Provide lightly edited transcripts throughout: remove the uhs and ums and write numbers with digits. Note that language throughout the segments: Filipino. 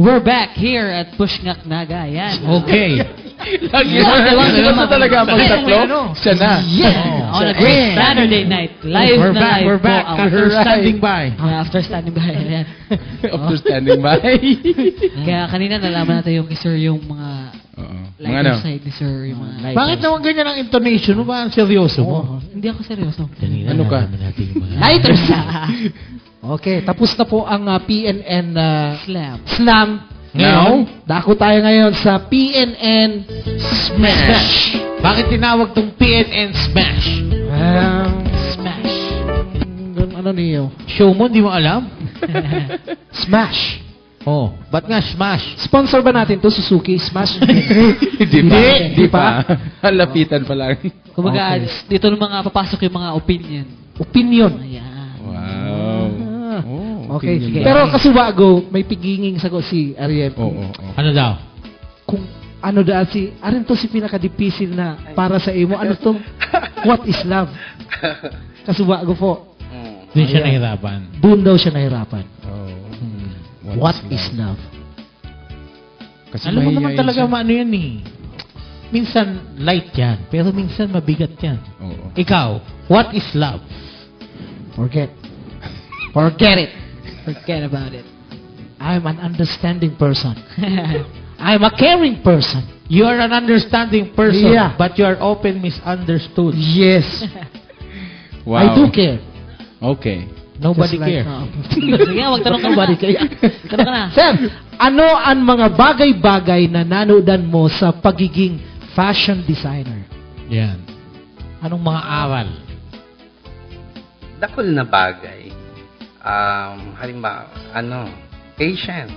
We're back here at Pushngak Naga. Yan. Okay. Lagi na talaga ang magtatlo. Siya na. Yeah. On a great Saturday night. Live We're na back. live We're back. po. After standing by. After standing by. Yan. After standing by. Kaya kanina nalaman natin yung kay Sir yung mga Mga ano? lighter side ni Sir. Yung mga lighter. Bakit naman ganyan ang intonation mo? Ba ang seryoso mo? Hindi ako seryoso. Ano ka? Lighter Okay, tapos na po ang PNN Slam. Slam. Now? Dako tayo ngayon sa PNN Smash. Bakit tinawag tong PNN Smash? Smash. Ano niyo? Show mo, di mo alam? Smash. Oh, ba't nga Smash? Sponsor ba natin to Suzuki? Smash? Hindi pa. Lapitan pa lang. Kumbaga, dito ng mga papasok yung mga opinion. Opinion. Ayan. Wow. Okay, opinion sige. ba? Pero kasubago, may piginging sagot si Ariel. Oo. Ano daw? Kung ano dahil arin to si pinaka-difficile na para sa imo. Ano to? What is love? Kasubago po. Doon siya Ayan. nahirapan. Doon daw siya nahirapan. Oh. What is love? Kasi Alam mo naman mahihayin talaga siya. ano yan eh. Minsan light yan, pero minsan mabigat yan. Oo. Ikaw, what is love? Forget. Forget it. Forget about it. I'm an understanding person. I'm a caring person. You are an understanding person, Yeah. but you are often misunderstood. Yes. Wow. I do care. Okay. Nobody Just like- cares. Sige nga, magtanong ka na. Nobody care. Tanong ka na. Sir, ano ang mga bagay-bagay na nanoodan mo sa pagiging fashion designer? Yan. Anong mga aral? Dakol na bagay. Halimbawa, patience.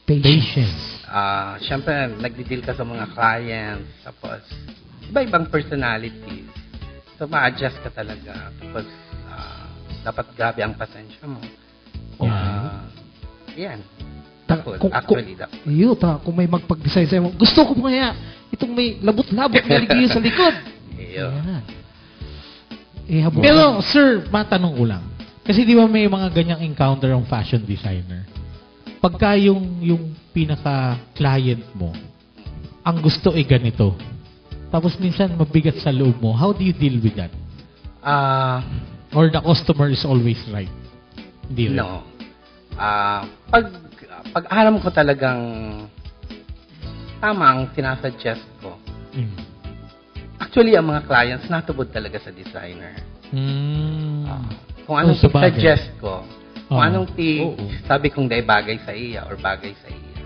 Patience. Siyempre, nagdi-deal ka sa mga clients. Tapos, iba-ibang personalities. So, ma-adjust ka talaga. Tapos, dapat grabe ang pasensya mo. Yan. Dakol. Actually, dakol. Kung may magpag-design sa'yo, gusto ko kaya itong may labot-labot na ligyo sa likod. Ayun. Pero, sir, matanong ko lang. Kasi di ba may mga ganyang encounter ang fashion designer? Pagka yung pinaka-client mo, ang gusto ay ganito. Tapos minsan mabigat sa loob mo. How do you deal with that? Or the customer is always right? Hindi rin. No. Pag alam ko talagang tama ang sinasuggest ko, actually, ang mga clients natubod talaga sa designer. Kung anong suggest ko, kung anong sabi kong day bagay sa iya or bagay sa iya.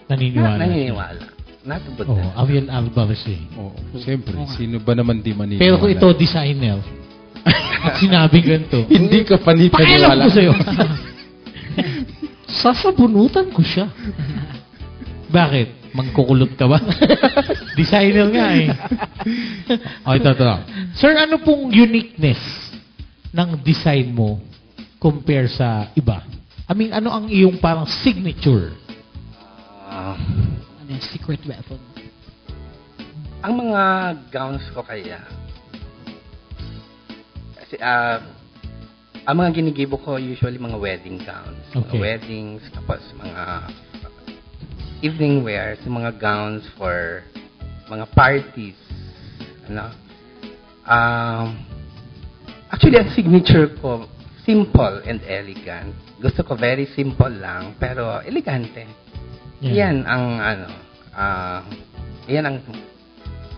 Naniniwala. Naniniwala. Natubod Oh, na. Avian Alvarez eh. Oo. Siyempre, sino ba naman di maniniwala? Pero kung ito, designer, at sinabi ganito, hindi ka pakialam panipaniwala. ko sa'yo. Sasabunutan ko siya. Bakit? Mangkukulot ka ba? Designer nga eh. O, ito. Sir, ano pong uniqueness ng design mo compare sa iba? I mean, ano ang iyong parang signature? Ano yung secret weapon? Ang mga gowns ko kaya, kasi ang mga ginigibo ko usually mga wedding gowns. Okay. Mga weddings, tapos mga evening wears, mga gowns for mga parties. Actually, ang signature ko, simple and elegant. Gusto ko very simple lang, pero elegante. Yan ang yan ang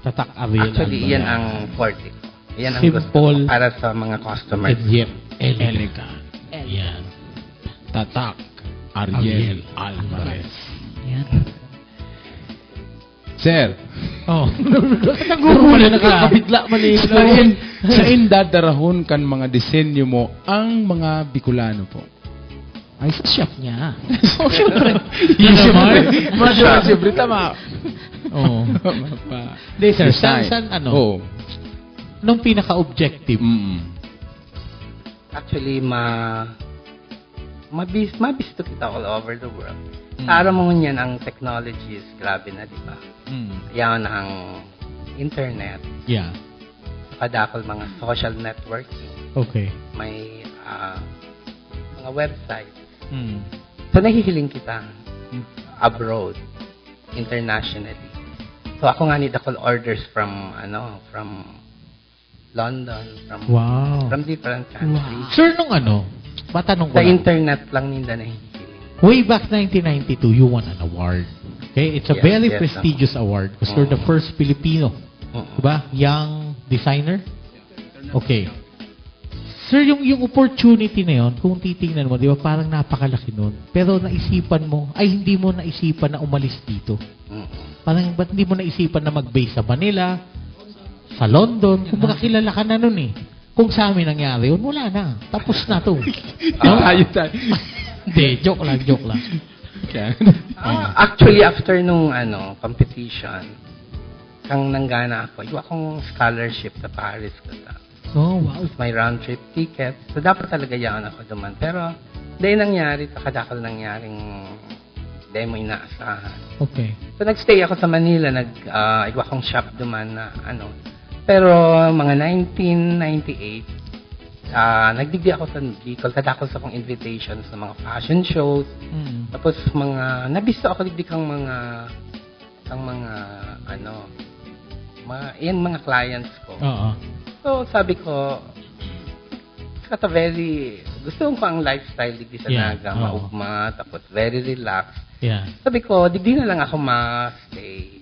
Tatak Ariel. actually Alvarez. yan ang forte ko. Yan ang Simple gusto ko para sa mga customers. And yet, elegant. Yan. Tatak Ariel Alvarez. Yan. Sir, Nagugulo na Nakakabigla man eh. sa dadarahon kan mga disenyo mo ang mga Bicolano po. Ay, sa shop niya. Oh, syempre. Siyempre, tama. Oo. Hindi, sir. Saan Oo. Nung pinaka-objective? Actually, mabisto kita all over the world. Sa araw mo yan, ang technology is grabe na, di ba? Yan ang internet. Yeah. Kadakol mga social networking. Okay. May mga websites. So, nahihiling kita abroad, internationally. So, ako nga need ako orders from London, from different countries. Sir, nung matanong ko Sa lang. internet lang nila nahihiling. Way back 1992, you won an award. Okay? It's a Yes, very yes, prestigious award because you're the first Filipino, diba? Young designer. Okay. Sir, yung opportunity na yun, kung titingnan mo, di ba, parang napakalaki nun. Pero naisipan mo, hindi mo naisipan na umalis dito. Parang ba't hindi mo naisipan na mag-base sa Manila, sa London, kung baka kilala ka na nun eh. Kung sa amin nangyari yun, wala na. Tapos na to. Tayo. Hindi, joke lang. Actually, after nung competition, kang nanggana ako, yung akong scholarship sa Paris kasi. Oh, wow. May round trip ticket. So, dapat talaga yan ako duman. Pero, dahil nangyari, takadakal nangyaring dahil mo inaasahan. Okay. So, nagstay ako sa Manila. Iwa akong shop duman na Pero, mga 1998, nagdigdi ako sa Bicol. Kadakal sa akong invitations sa mga fashion shows. Tapos, nabisto ako digdi kang mga mga clients ko. So, sabi ko, gusto ko ang lifestyle digdi sa Naga, maugma, tapos very relaxed. Yeah. Sabi ko, digdi na lang ako ma-stay.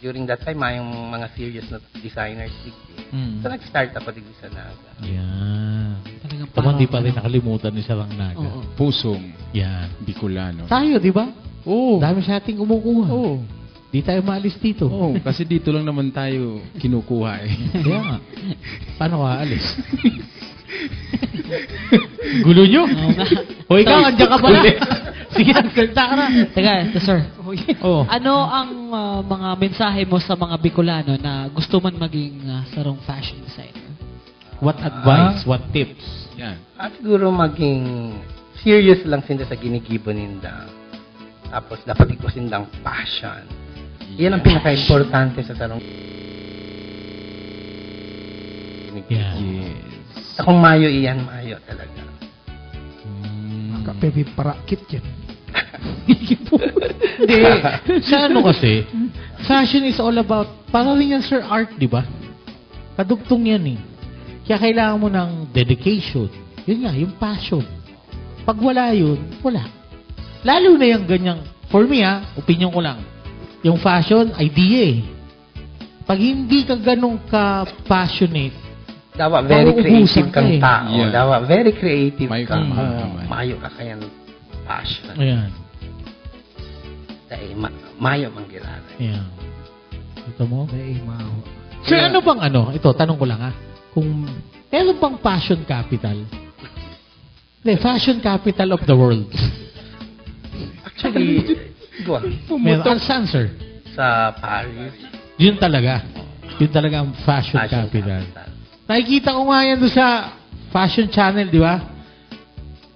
During that time, yung mga serious na designers digdi. So, nag-start ako digdi sa Naga. Yeah. Tama, di pa rin nakalimutan ni Sarang Naga. Pusong Yan. Bicolano. Tayo, di ba? Oo. Dami sa ating umukuha. Oo. Di tayo maalis dito. Oo, kasi dito lang naman tayo kinukuha eh. Kaya nga. Paano ka alis? Gulo nyo? O ikaw, andyan ka pala. Sige, nagsalta ka na. Teka, ito sir. Oh. Ano ang mga mensahe mo sa mga Bicolano na gusto man maging sarong fashion designer? What advice? What tips? Yan. At siguro maging serious lang sila sa ginigibo ninda. Tapos dapat ikusin lang passion. Yan ang pinaka-importante sa sarong Yeah. Yes. Kung mayo iyan, mayo talaga. Kapebi parakit yan. Hindi. Sa kasi, fashion is all about, parang rin yan, Sir, art, di ba? Kadugtong yan eh. Kaya kailangan mo ng dedication. Yun nga, yung passion. Pag wala yun, wala. Lalo na yung ganyang, for me opinion ko lang, yung fashion, idea eh. Pag hindi ka ganun ka-passionate, Dawa, very creative kang eh. tao. Yeah. Dawa, very creative Mayo kang kang mayo ka kayang passion. ayan. Dahil mayo manggilala. Ayan. Ito mo? Sir, Yeah. ano bang ito, tanong ko lang kung meron bang fashion capital? Hindi, fashion capital of the world. Actually, go on. Meron, saan, sir? Sa Paris. Yun talaga. Yun talaga ang fashion capital. Nakikita ko nga yan doon sa fashion channel, di ba?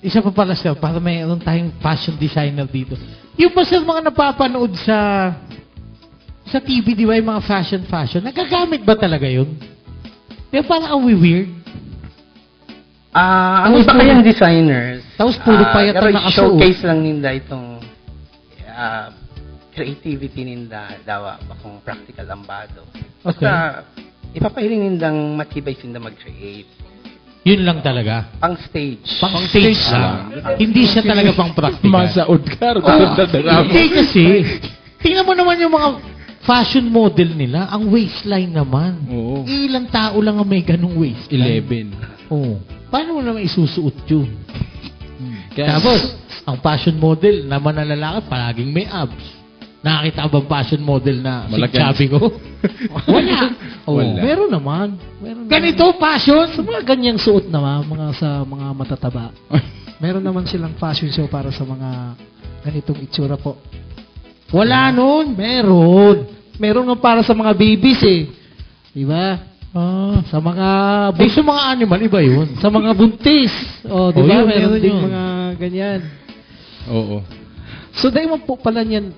Isa pa pala sir, para mayroon tayong fashion designer dito. Yung ba sir, mga napapanood sa TV, di ba, yung mga fashion, nagagamit ba talaga yun? Di ba parang weird? Ang iba kayang designers. Tapos puro payat pero na nakasuot. showcase lang ninda itong creativity ninda dawa bakong practical ambado. Basta ipapahiling nindang matibay sinda mag-create. Yun lang talaga. Pang stage. Pang stage lang. Hindi siya talaga pang practical. Masaod ka. Hindi kasi. Tingnan mo naman yung mga fashion model nila. Ang waistline naman. Oo. Ilang tao lang ang may ganung waistline. 11. Oo. Paano mo naman isusuot yun? Kaya, Tapos, ang fashion model naman na lalaki, palaging may abs. Nakakita ka bang fashion model na Malaki. sabi ko? Wala. Oo. Wala. Meron naman. Ganito, fashion? Sa mga ganyang suot naman, sa mga matataba. Meron naman silang fashion show para sa mga ganitong itsura po. Wala nun. Meron. Meron nga para sa mga babies eh. Di ba? Sa mga Sa mga animal, iba yun. sa mga buntis. Di ba? yun, Meron meron din yun. mga ganyan. oo. So, dahil mo po pala niyan,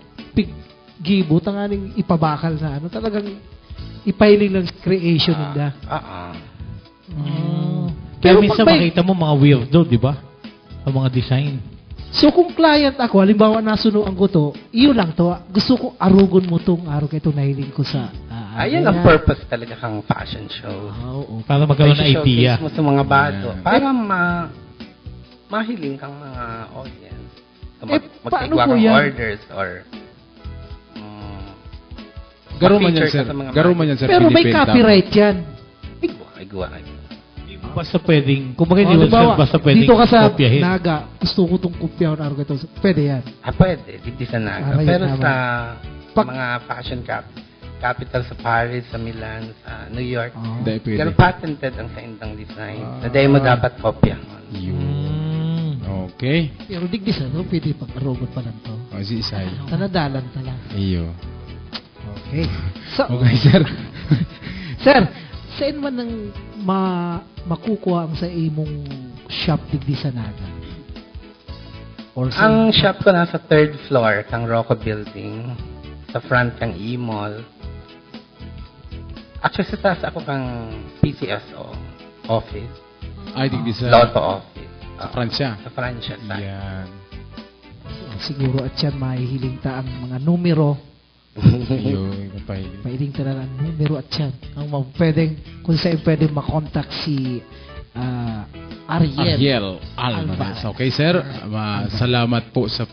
gibo, tanganing ipabakal na talagang ipahiling lang creation nila. Kaya Pero minsan pag may- makita mo mga weirdo, di ba? Ang mga design. So kung client ako, halimbawa nasunuan ko to, iyo lang to. Gusto ko arugon mo tong araw kay itong nahiling ko sa... Ayan ang purpose talaga kang fashion show. Oo. Para magkaroon ng Showcase idea. mo sa mga bago. Yeah. Para mahiling kang mga audience. So, paano magkaigwa po kang yan? orders or Garo man yan, ma-feature sir. ka sa mga Garo bago. man yan, sir. Pero may Philippine copyright yan. Igwa. Basta pwedeng, kung bakit Halimbawa, basta pwedeng dito ka sa kopyahin. Naga, gusto ko itong kopyahan araw kay ito. Pwede yan. Pwede. Hindi sa Naga. Right, Pero tama. sa Pag- mga fashion capital sa Paris, sa Milan, sa New York, Oh. Hindi, pwede. pero patented ang sa indang design. Na dahil mo dapat kopya. Yun. Okay. Pero digdi sa no, pwede pag-arugon pa lang to. O, si Isay. Tanadalan ta lang. Iyo. Okay. So, Okay, sir. sir, saan man nang makukuha ang sa imong shop digdi sa Naga? Or sa Ang shop ko nasa 3rd floor, kang Rocco Building. Sa front kang E-Mall. Actually, sa taas ako kang PCSO office. Ay, digdi sa... Lotto office. Sa Francia. Sa Francia. Yan. siguro at yan mahihiling ta ang mga numero. Iyo, ipapahiling. Pwedeng talaga ang numero at yan. Ang pwedeng, kung saan pwedeng makontak si Ariel. Ariel Alvarez. Okay, sir. Salamat po sa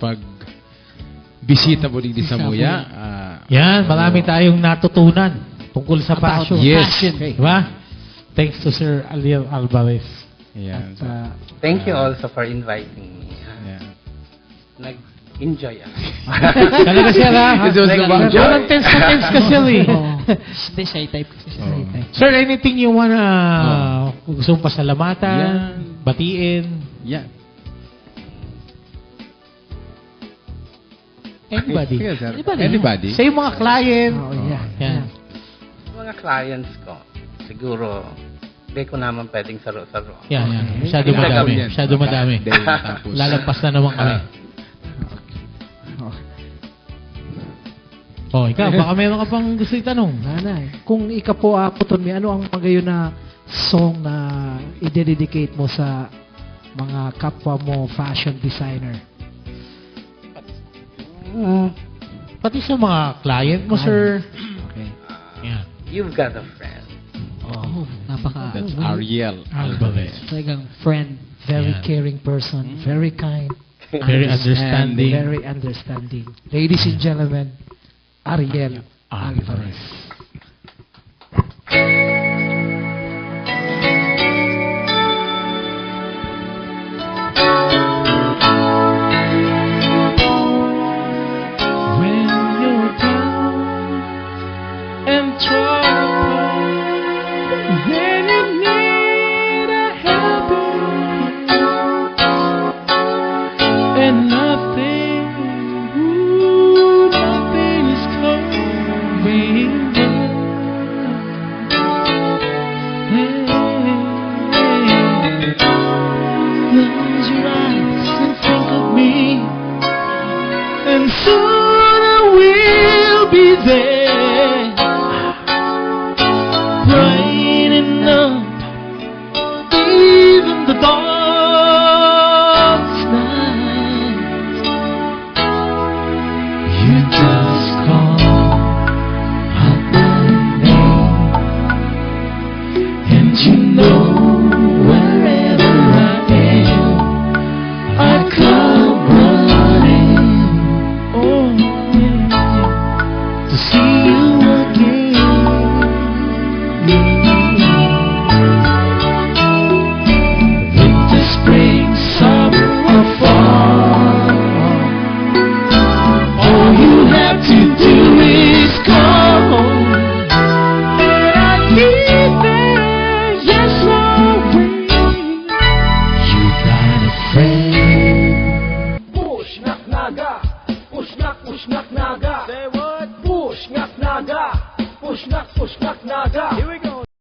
bisita mo din sa Muya. Yan, marami tayong natutunan tungkol sa fashion. Yes. Fashion. Diba? Thanks to Sir Ariel Alvarez. Yan. At, Thank you also for inviting me. Yan. Nag-enjoy ako. Talaga siya ha? It was the one. Walang tense na tense ka siya eh. Hindi, shy type kasi siya. Sir, anything you wanna gusto mong pasalamatan, Yan. batiin? Yan. Anybody? Sige, sir. Anybody? Anybody? Sa yung mga client. oh, yeah. Yan. Mga clients ko, siguro, hindi ko naman pwedeng saro-saro. Yan, yan. Masyado Hindi madami. gawin yan. Masyado madami. Dahil tapos. Lalampas na naman kami. Oh, ikaw, baka meron ka pang gusto itanong. Nanay, kung ika po aputon mi, ano ang mga yun na song na i-dedicate mo sa mga kapwa mo fashion designer? Pati sa mga client mo, sir. Okay. Yan. You've got a friend. Oh, napaka... That's Ariel Alvarez. Talagang friend. Very Yan. caring person, very kind, Very understanding. very understanding. Ladies and gentlemen, Ariel Alvarez.